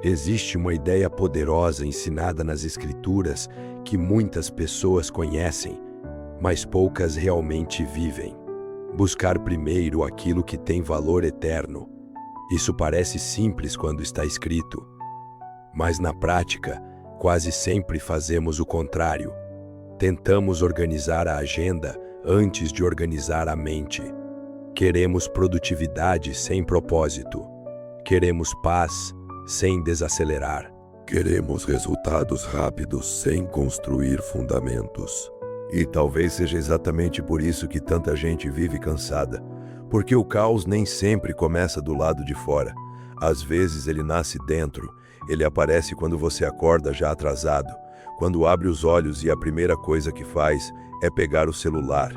Existe uma ideia poderosa ensinada nas Escrituras que muitas pessoas conhecem, mas poucas realmente vivem. Buscar primeiro aquilo que tem valor eterno. Isso parece simples quando está escrito, mas na prática, quase sempre fazemos o contrário. Tentamos organizar a agenda antes de organizar a mente. Queremos produtividade sem propósito. Queremos paz sem desacelerar. Queremos resultados rápidos sem construir fundamentos. E talvez seja exatamente por isso que tanta gente vive cansada, porque o caos nem sempre começa do lado de fora. Às vezes ele nasce dentro, ele aparece quando você acorda já atrasado, quando abre os olhos e a primeira coisa que faz é pegar o celular,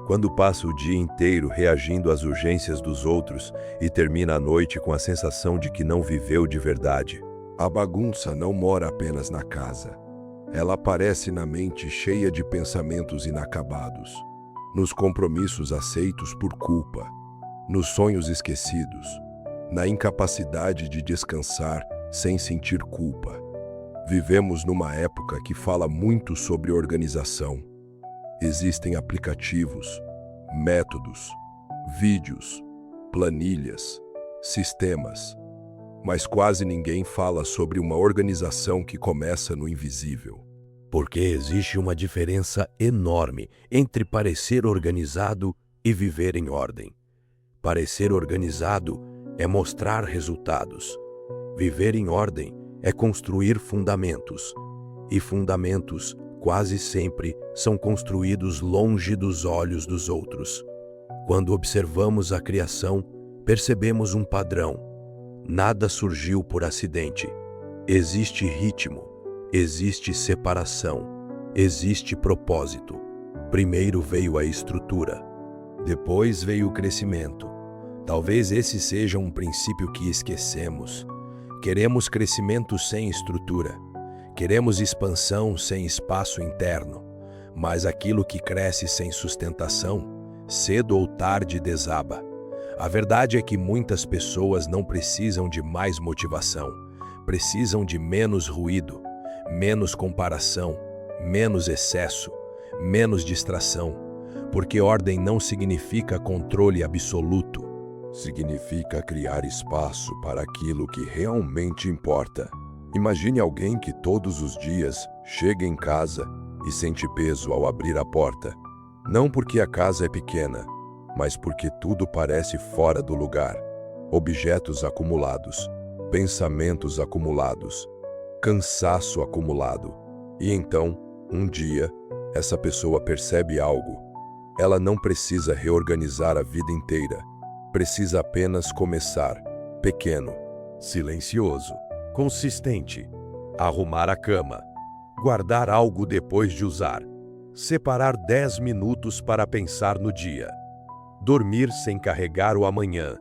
quando passa o dia inteiro reagindo às urgências dos outros e termina a noite com a sensação de que não viveu de verdade. A bagunça não mora apenas na casa. Ela aparece na mente cheia de pensamentos inacabados, nos compromissos aceitos por culpa, nos sonhos esquecidos, na incapacidade de descansar sem sentir culpa. Vivemos numa época que fala muito sobre organização. Existem aplicativos, métodos, vídeos, planilhas, sistemas, mas quase ninguém fala sobre uma organização que começa no invisível. Porque existe uma diferença enorme entre parecer organizado e viver em ordem. Parecer organizado é mostrar resultados. Viver em ordem é construir fundamentos. E fundamentos, quase sempre, são construídos longe dos olhos dos outros. Quando observamos a criação, percebemos um padrão. Nada surgiu por acidente. Existe ritmo. Existe separação, existe propósito. Primeiro veio a estrutura, depois veio o crescimento. Talvez esse seja um princípio que esquecemos. Queremos crescimento sem estrutura. Queremos expansão sem espaço interno. Mas aquilo que cresce sem sustentação, cedo ou tarde desaba. A verdade é que muitas pessoas não precisam de mais motivação. Precisam de menos ruído. Menos comparação, menos excesso, menos distração, porque ordem não significa controle absoluto. Significa criar espaço para aquilo que realmente importa. Imagine alguém que todos os dias chega em casa e sente peso ao abrir a porta. Não porque a casa é pequena, mas porque tudo parece fora do lugar. Objetos acumulados, pensamentos acumulados, cansaço acumulado. E então, um dia, essa pessoa percebe algo. Ela não precisa reorganizar a vida inteira. Precisa apenas começar, pequeno, silencioso, consistente. Arrumar a cama. Guardar algo depois de usar. Separar 10 minutos para pensar no dia. Dormir sem carregar o amanhã.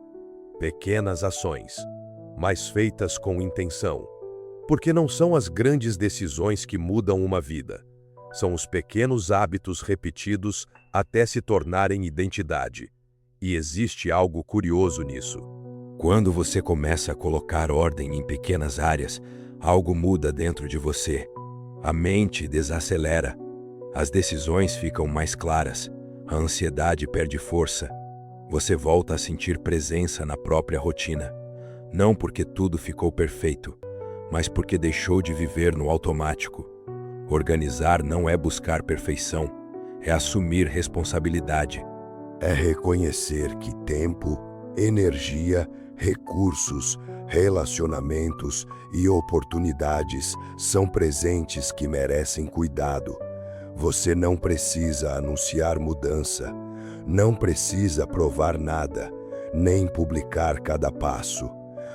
Pequenas ações, mas feitas com intenção. Porque não são as grandes decisões que mudam uma vida. São os pequenos hábitos repetidos até se tornarem identidade. E existe algo curioso nisso. Quando você começa a colocar ordem em pequenas áreas, algo muda dentro de você. A mente desacelera. As decisões ficam mais claras. A ansiedade perde força. Você volta a sentir presença na própria rotina. Não porque tudo ficou perfeito, mas porque deixou de viver no automático. Organizar não é buscar perfeição, é assumir responsabilidade. É reconhecer que tempo, energia, recursos, relacionamentos e oportunidades são presentes que merecem cuidado. Você não precisa anunciar mudança, não precisa provar nada, nem publicar cada passo.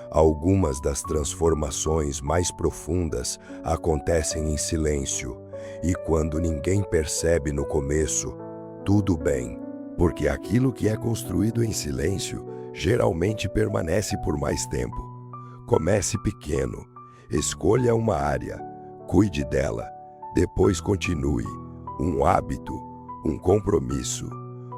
Algumas das transformações mais profundas acontecem em silêncio, e quando ninguém percebe no começo, tudo bem, porque aquilo que é construído em silêncio geralmente permanece por mais tempo. Comece pequeno, escolha uma área, cuide dela, depois continue. Um hábito, um compromisso,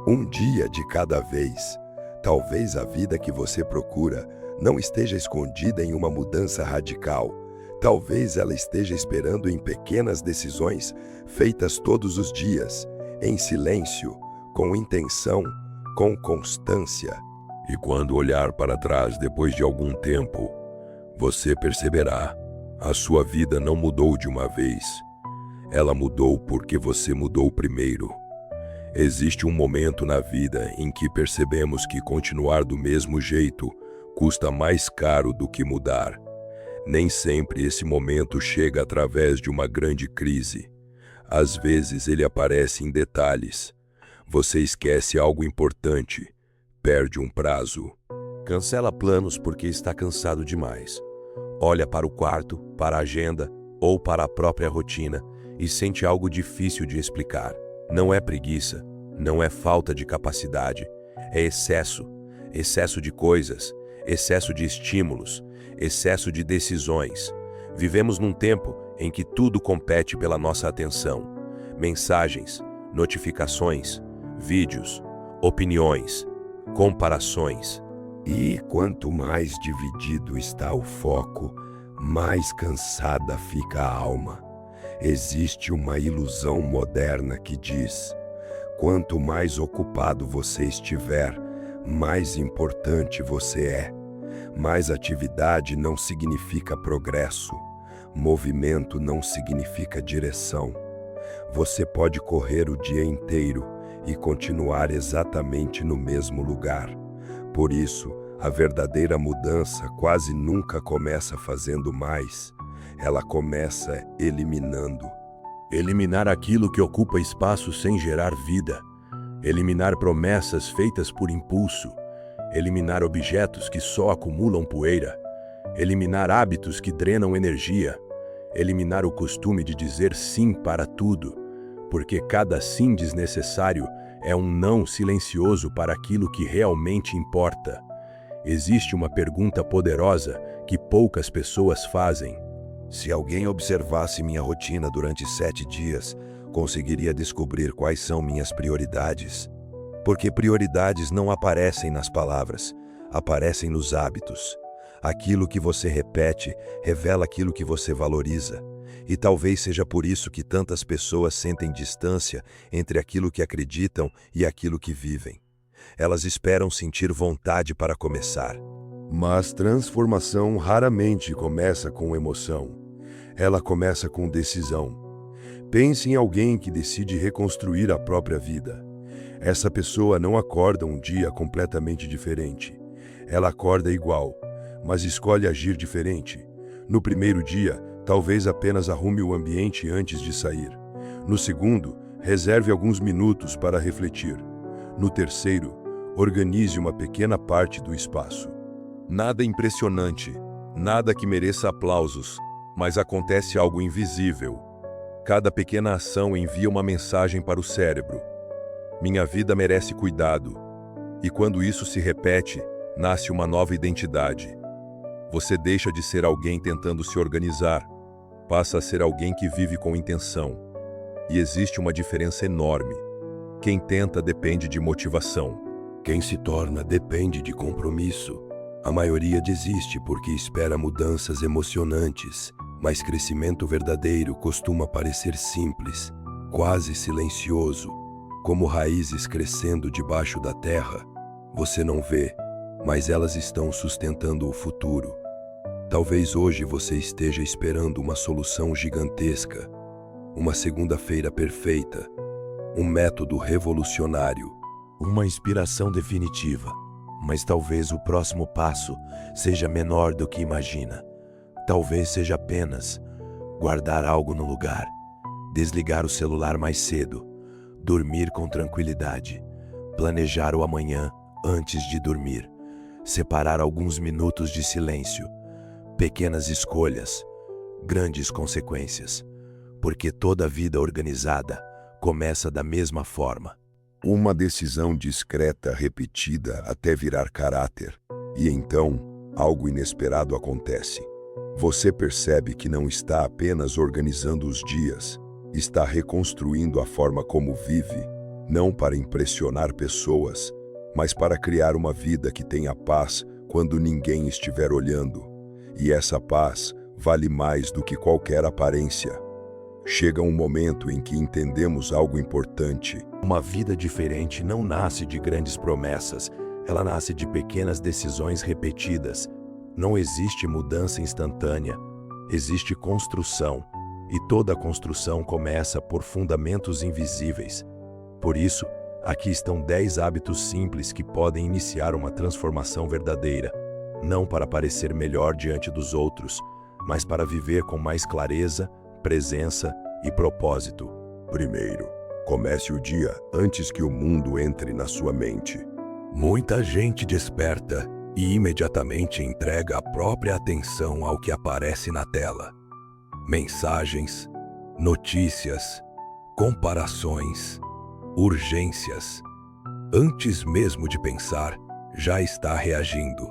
um dia de cada vez. Talvez a vida que você procura não esteja escondida em uma mudança radical. Talvez ela esteja esperando em pequenas decisões feitas todos os dias, em silêncio, com intenção, com constância. E quando olhar para trás depois de algum tempo, você perceberá: a sua vida não mudou de uma vez. Ela mudou porque você mudou primeiro. Existe um momento na vida em que percebemos que continuar do mesmo jeito custa mais caro do que mudar. Nem sempre esse momento chega através de uma grande crise. Às vezes ele aparece em detalhes. Você esquece algo importante, perde um prazo. Cancela planos porque está cansado demais. Olha para o quarto, para a agenda ou para a própria rotina e sente algo difícil de explicar. Não é preguiça, não é falta de capacidade, é excesso. Excesso de coisas, excesso de estímulos, excesso de decisões. Vivemos num tempo em que tudo compete pela nossa atenção. Mensagens, notificações, vídeos, opiniões, comparações. E quanto mais dividido está o foco, mais cansada fica a alma. Existe uma ilusão moderna que diz: quanto mais ocupado você estiver, mais importante você é. Mas atividade não significa progresso. Movimento não significa direção. Você pode correr o dia inteiro e continuar exatamente no mesmo lugar. Por isso, a verdadeira mudança quase nunca começa fazendo mais. Ela começa eliminando. Eliminar aquilo que ocupa espaço sem gerar vida. Eliminar promessas feitas por impulso. Eliminar objetos que só acumulam poeira. Eliminar hábitos que drenam energia. Eliminar o costume de dizer sim para tudo, porque cada sim desnecessário é um não silencioso para aquilo que realmente importa. Existe uma pergunta poderosa que poucas pessoas fazem. Se alguém observasse minha rotina durante 7 dias, conseguiria descobrir quais são minhas prioridades. Porque prioridades não aparecem nas palavras, aparecem nos hábitos. Aquilo que você repete revela aquilo que você valoriza. E talvez seja por isso que tantas pessoas sentem distância entre aquilo que acreditam e aquilo que vivem. Elas esperam sentir vontade para começar. Mas transformação raramente começa com emoção. Ela começa com decisão. Pense em alguém que decide reconstruir a própria vida. Essa pessoa não acorda um dia completamente diferente. Ela acorda igual, mas escolhe agir diferente. No primeiro dia, talvez apenas arrume o ambiente antes de sair. No segundo, reserve alguns minutos para refletir. No terceiro, organize uma pequena parte do espaço. Nada impressionante, nada que mereça aplausos, mas acontece algo invisível. Cada pequena ação envia uma mensagem para o cérebro. Minha vida merece cuidado. E quando isso se repete, nasce uma nova identidade. Você deixa de ser alguém tentando se organizar, passa a ser alguém que vive com intenção. E existe uma diferença enorme. Quem tenta depende de motivação. Quem se torna depende de compromisso. A maioria desiste porque espera mudanças emocionantes, mas crescimento verdadeiro costuma parecer simples, quase silencioso, como raízes crescendo debaixo da terra. Você não vê, mas elas estão sustentando o futuro. Talvez hoje você esteja esperando uma solução gigantesca, uma segunda-feira perfeita, um método revolucionário, uma inspiração definitiva. Mas talvez o próximo passo seja menor do que imagina. Talvez seja apenas guardar algo no lugar, desligar o celular mais cedo, dormir com tranquilidade, planejar o amanhã antes de dormir, separar alguns minutos de silêncio. Pequenas escolhas, grandes consequências, porque toda vida organizada começa da mesma forma. Uma decisão discreta repetida até virar caráter. E então, algo inesperado acontece. Você percebe que não está apenas organizando os dias, está reconstruindo a forma como vive, não para impressionar pessoas, mas para criar uma vida que tenha paz quando ninguém estiver olhando, e essa paz vale mais do que qualquer aparência. Chega um momento em que entendemos algo importante. Uma vida diferente não nasce de grandes promessas, ela nasce de pequenas decisões repetidas. Não existe mudança instantânea, existe construção, e toda construção começa por fundamentos invisíveis. Por isso, aqui estão 10 hábitos simples que podem iniciar uma transformação verdadeira, não para parecer melhor diante dos outros, mas para viver com mais clareza, presença e propósito. Primeiro, comece o dia antes que o mundo entre na sua mente. Muita gente desperta e imediatamente entrega a própria atenção ao que aparece na tela. Mensagens, notícias, comparações, urgências. Antes mesmo de pensar, já está reagindo.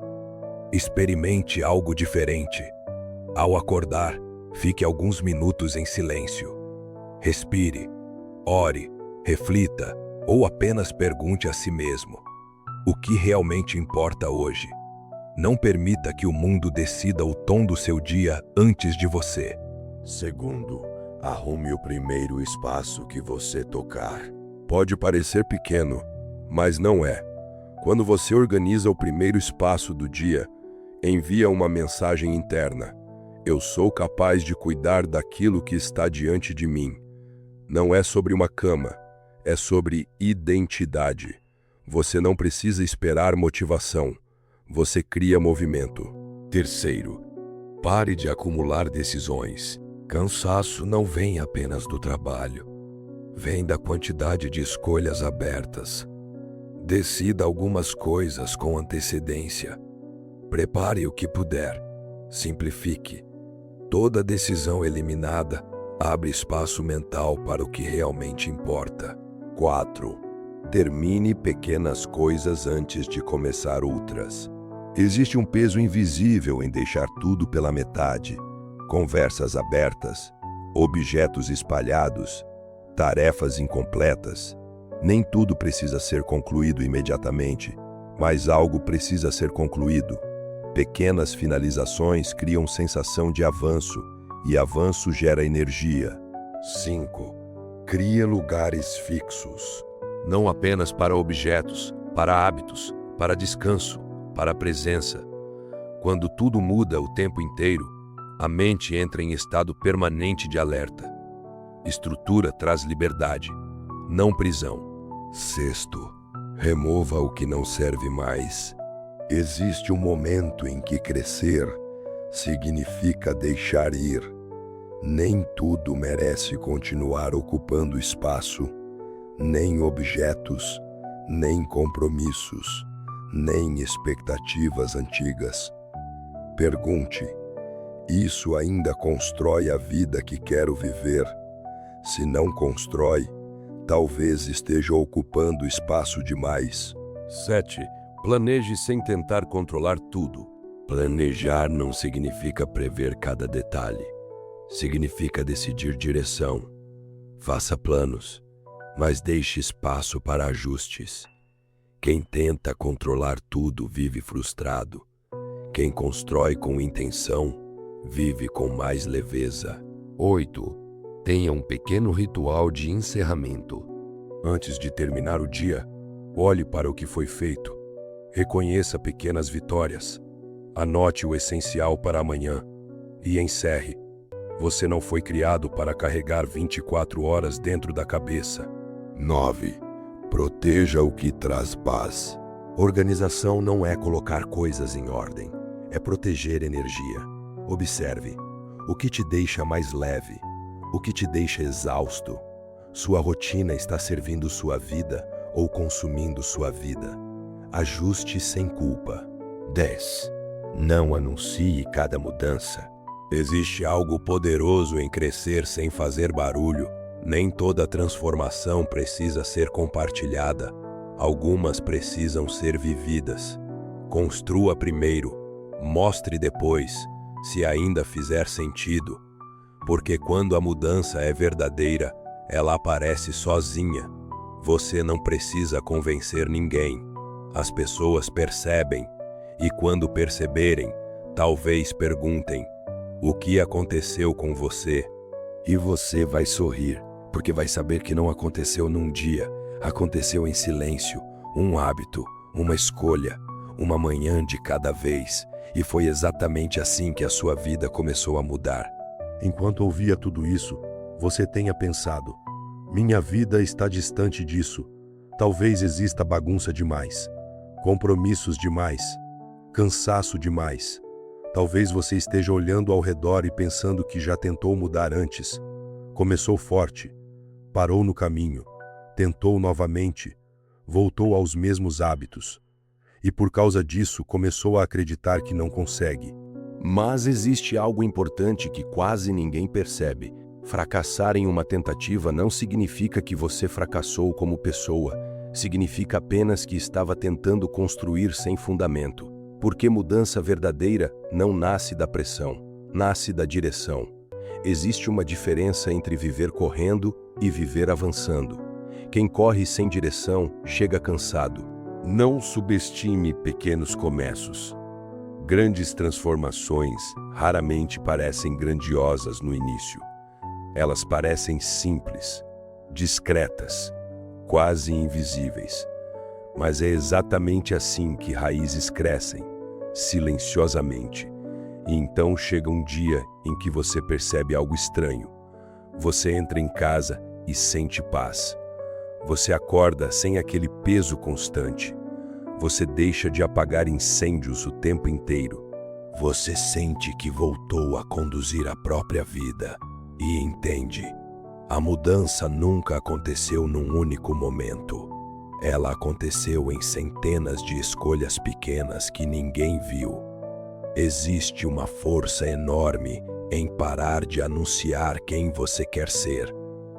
Experimente algo diferente. Ao acordar, fique alguns minutos em silêncio. Respire, ore, reflita ou apenas pergunte a si mesmo: o que realmente importa hoje? Não permita que o mundo decida o tom do seu dia antes de você. Segundo, arrume o primeiro espaço que você tocar. Pode parecer pequeno, mas não é. Quando você organiza o primeiro espaço do dia, envia uma mensagem interna: eu sou capaz de cuidar daquilo que está diante de mim. Não é sobre uma cama, é sobre identidade. Você não precisa esperar motivação, você cria movimento. Terceiro, pare de acumular decisões. Cansaço não vem apenas do trabalho, vem da quantidade de escolhas abertas. Decida algumas coisas com antecedência. Prepare o que puder. Simplifique. Toda decisão eliminada abre espaço mental para o que realmente importa. 4. Termine pequenas coisas antes de começar outras. Existe um peso invisível em deixar tudo pela metade. Conversas abertas, objetos espalhados, tarefas incompletas. Nem tudo precisa ser concluído imediatamente, mas algo precisa ser concluído. Pequenas finalizações criam sensação de avanço, e avanço gera energia. 5. Crie lugares fixos. Não apenas para objetos, para hábitos, para descanso, para presença. Quando tudo muda o tempo inteiro, a mente entra em estado permanente de alerta. Estrutura traz liberdade, não prisão. 6. Remova o que não serve mais. Existe um momento em que crescer significa deixar ir. Nem tudo merece continuar ocupando espaço, nem objetos, nem compromissos, nem expectativas antigas. Pergunte: isso ainda constrói a vida que quero viver? Se não constrói, talvez esteja ocupando espaço demais. 7. Planeje sem tentar controlar tudo. Planejar não significa prever cada detalhe. Significa decidir direção. Faça planos, mas deixe espaço para ajustes. Quem tenta controlar tudo vive frustrado. Quem constrói com intenção vive com mais leveza. 8. Tenha um pequeno ritual de encerramento. Antes de terminar o dia, olhe para o que foi feito. Reconheça pequenas vitórias. Anote o essencial para amanhã e encerre. Você não foi criado para carregar 24 horas dentro da cabeça. 9. Proteja o que traz paz. Organização não é colocar coisas em ordem, é proteger energia. Observe o que te deixa mais leve, o que te deixa exausto. Sua rotina está servindo sua vida ou consumindo sua vida. Ajuste sem culpa. 10. Não anuncie cada mudança. Existe algo poderoso em crescer sem fazer barulho. Nem toda transformação precisa ser compartilhada. Algumas precisam ser vividas. Construa primeiro, mostre depois, se ainda fizer sentido. Porque quando a mudança é verdadeira, ela aparece sozinha. Você não precisa convencer ninguém. As pessoas percebem, E quando perceberem, talvez perguntem: o que aconteceu com você? E você vai sorrir, porque vai saber que não aconteceu num dia, aconteceu em silêncio, um hábito, uma escolha, uma manhã de cada vez. E foi exatamente assim que a sua vida começou a mudar. Enquanto ouvia tudo isso, você tenha pensado: minha vida está distante disso. Talvez exista bagunça demais, compromissos demais, cansaço demais. Talvez você esteja olhando ao redor e pensando que já tentou mudar antes. Começou forte, parou no caminho, tentou novamente, voltou aos mesmos hábitos. E por causa disso começou a acreditar que não consegue. Mas existe algo importante que quase ninguém percebe. Fracassar em uma tentativa não significa que você fracassou como pessoa. Significa apenas que estava tentando construir sem fundamento. Porque mudança verdadeira não nasce da pressão, nasce da direção. Existe uma diferença entre viver correndo e viver avançando. Quem corre sem direção chega cansado. Não subestime pequenos começos. Grandes transformações raramente parecem grandiosas no início. Elas parecem simples, discretas, quase invisíveis. Mas é exatamente assim que raízes crescem, silenciosamente. E então chega um dia em que você percebe algo estranho. Você entra em casa e sente paz. Você acorda sem aquele peso constante. Você deixa de apagar incêndios o tempo inteiro. Você sente que voltou a conduzir a própria vida e entende: a mudança nunca aconteceu num único momento. Ela aconteceu em centenas de escolhas pequenas que ninguém viu. Existe uma força enorme em parar de anunciar quem você quer ser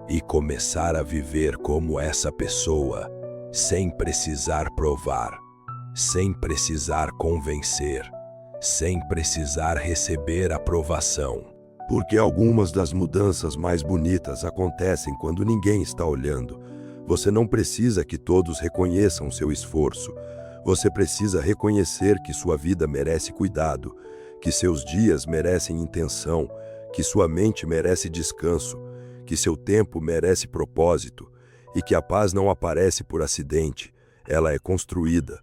e começar a viver como essa pessoa, sem precisar provar, sem precisar convencer, sem precisar receber aprovação. Porque algumas das mudanças mais bonitas acontecem quando ninguém está olhando. Você não precisa que todos reconheçam seu esforço. Você precisa reconhecer que sua vida merece cuidado, que seus dias merecem intenção, que sua mente merece descanso, que seu tempo merece propósito e que a paz não aparece por acidente. Ela é construída.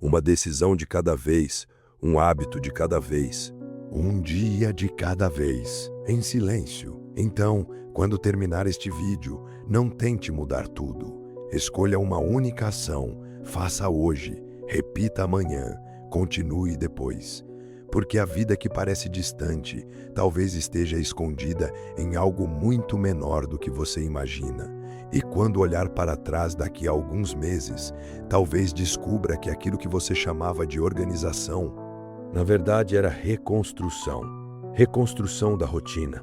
Uma decisão de cada vez, um hábito de cada vez. Um dia de cada vez, em silêncio. Então, quando terminar este vídeo, não tente mudar tudo. Escolha uma única ação, faça hoje, repita amanhã, continue depois. Porque a vida que parece distante, talvez esteja escondida em algo muito menor do que você imagina. E quando olhar para trás daqui a alguns meses, talvez descubra que aquilo que você chamava de organização, na verdade era reconstrução. Reconstrução da rotina,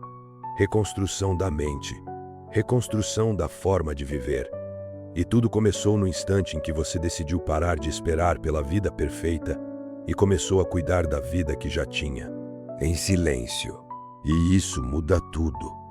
reconstrução da mente, reconstrução da forma de viver. E tudo começou no instante em que você decidiu parar de esperar pela vida perfeita e começou a cuidar da vida que já tinha, em silêncio. E isso muda tudo.